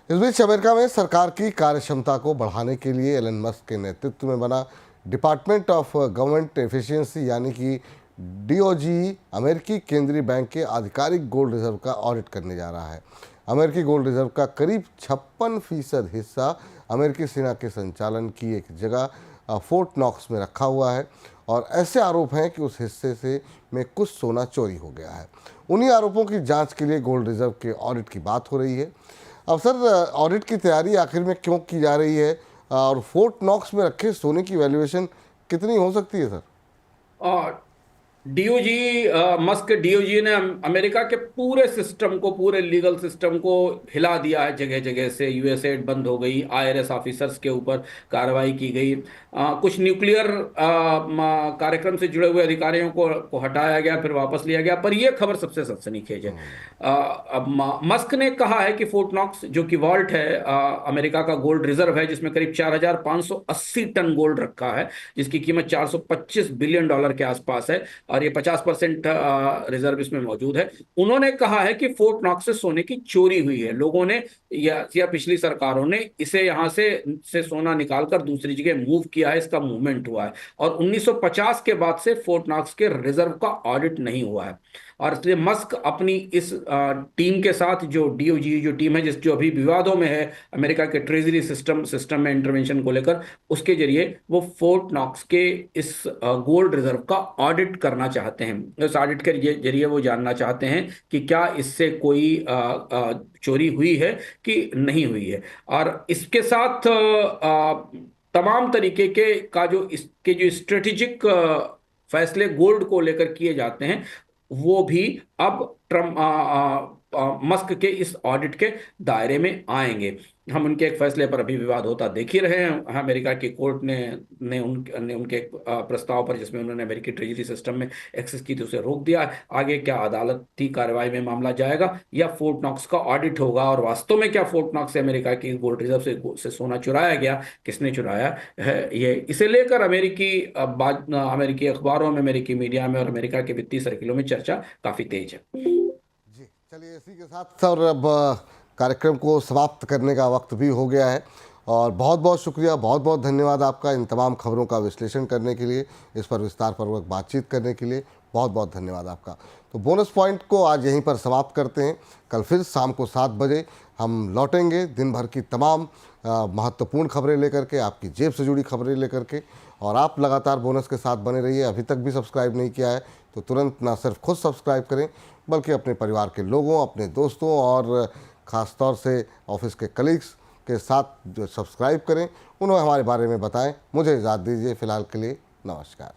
इस बीच अमेरिका में सरकार की कार्यक्षमता को बढ़ाने के लिए एलन मस्क के नेतृत्व में बना डिपार्टमेंट ऑफ गवर्नमेंट एफिशिएंसी यानी कि डीओजी अमेरिकी केंद्रीय बैंक के आधिकारिक गोल्ड रिजर्व का ऑडिट करने जा रहा है। अमेरिकी गोल्ड रिजर्व का करीब 56% हिस्सा अमेरिकी सेना के संचालन की एक जगह फोर्ट नॉक्स में रखा हुआ है, और ऐसे आरोप हैं कि उस हिस्से से में कुछ सोना चोरी हो गया है। उन्हीं आरोपों की जांच के लिए गोल्ड रिजर्व के ऑडिट की बात हो रही है। अब सर, ऑडिट की तैयारी आखिर में क्यों की जा रही है, और फोर्ट नॉक्स में रखे सोने की वैल्यूएशन कितनी हो सकती है सर? और डीओजी, मस्क डीओजी ने अमेरिका के पूरे सिस्टम को, पूरे लीगल सिस्टम को हिला दिया है। जगह जगह से यूएसएड बंद हो गई, आईआरएस ऑफिसर्स के ऊपर कार्रवाई की गई, कुछ न्यूक्लियर कार्यक्रम से जुड़े हुए अधिकारियों को हटाया गया, फिर वापस लिया गया। पर यह खबर सबसे सनसनीखेज है। अब मस्क ने कहा है कि फोर्ट नॉक्स, जो कि वॉल्ट है, अमेरिका का गोल्ड रिजर्व है, जिसमें करीब 4580 टन गोल्ड रखा है, जिसकी कीमत $425 बिलियन के आसपास है, और ये 50% रिजर्व इसमें मौजूद है। उन्होंने कहा है कि फोर्ट नॉक्स से सोने की चोरी हुई है, लोगों ने या पिछली सरकारों ने इसे यहां से सोना निकालकर दूसरी जगह मूव किया है, इसका मूवमेंट हुआ है। और 1950 के बाद से फोर्ट नॉक्स के रिजर्व का ऑडिट नहीं हुआ है। और इसलिए मस्क अपनी इस टीम के साथ, जो डीओजी जो टीम है, जो अभी विवादों में है अमेरिका के ट्रेजरी सिस्टम में इंटरवेंशन को लेकर, उसके जरिए वो फोर्ट नॉक्स के इस गोल्ड रिजर्व का ऑडिट करना चाहते हैं। इस ऑडिट के जरिए वो जानना चाहते हैं कि क्या इससे कोई चोरी हुई है कि नहीं हुई है। और इसके साथ तमाम तरीके के का जो इसके जो स्ट्रेटेजिक फैसले गोल्ड को लेकर किए जाते हैं, वो भी अब ट्रम्प मस्क के इस ऑडिट के दायरे में आएंगे। हम उनके एक फैसले पर अभी विवाद होता देख ही रहे हैं। अमेरिका की कोर्ट ने उनके एक प्रस्ताव पर, जिसमें उन्होंने अमेरिकी ट्रेजरी सिस्टम में एक्सेस की थी, उसे रोक दिया है। आगे क्या अदालती कार्रवाई में मामला जाएगा या फोर्ट नॉक्स का ऑडिट होगा, और वास्तव में क्या फोर्ट नॉक्स से अमेरिका की गोल्ड रिजर्व से सोना चुराया गया, किसने चुराया है, ये इसे लेकर अमेरिकी अखबारों में, अमेरिकी मीडिया में और अमेरिका के वित्तीय सर्किलों में चर्चा काफी तेज है। जी चलिए, इसी के साथ सर अब कार्यक्रम को समाप्त करने का वक्त भी हो गया है। और बहुत बहुत शुक्रिया, बहुत बहुत धन्यवाद आपका इन तमाम खबरों का विश्लेषण करने के लिए, इस पर विस्तार पूर्वक बातचीत करने के लिए बहुत बहुत धन्यवाद आपका। तो बोनस पॉइंट को आज यहीं पर समाप्त करते हैं। कल फिर शाम को 7 बजे हम लौटेंगे दिन भर की तमाम महत्वपूर्ण खबरें लेकर के, आपकी जेब से जुड़ी खबरें लेकर के। और आप लगातार बोनस के साथ बने रहिए। अभी तक भी सब्सक्राइब नहीं किया है तो तुरंत ना सिर्फ खुद सब्सक्राइब करें, बल्कि अपने परिवार के लोगों, अपने दोस्तों और ख़ास तौर से ऑफिस के कलीग्स के साथ जो सब्सक्राइब करें, उन्हें हमारे बारे में बताएं। मुझे इजाज़त दीजिए, फ़िलहाल के लिए नमस्कार।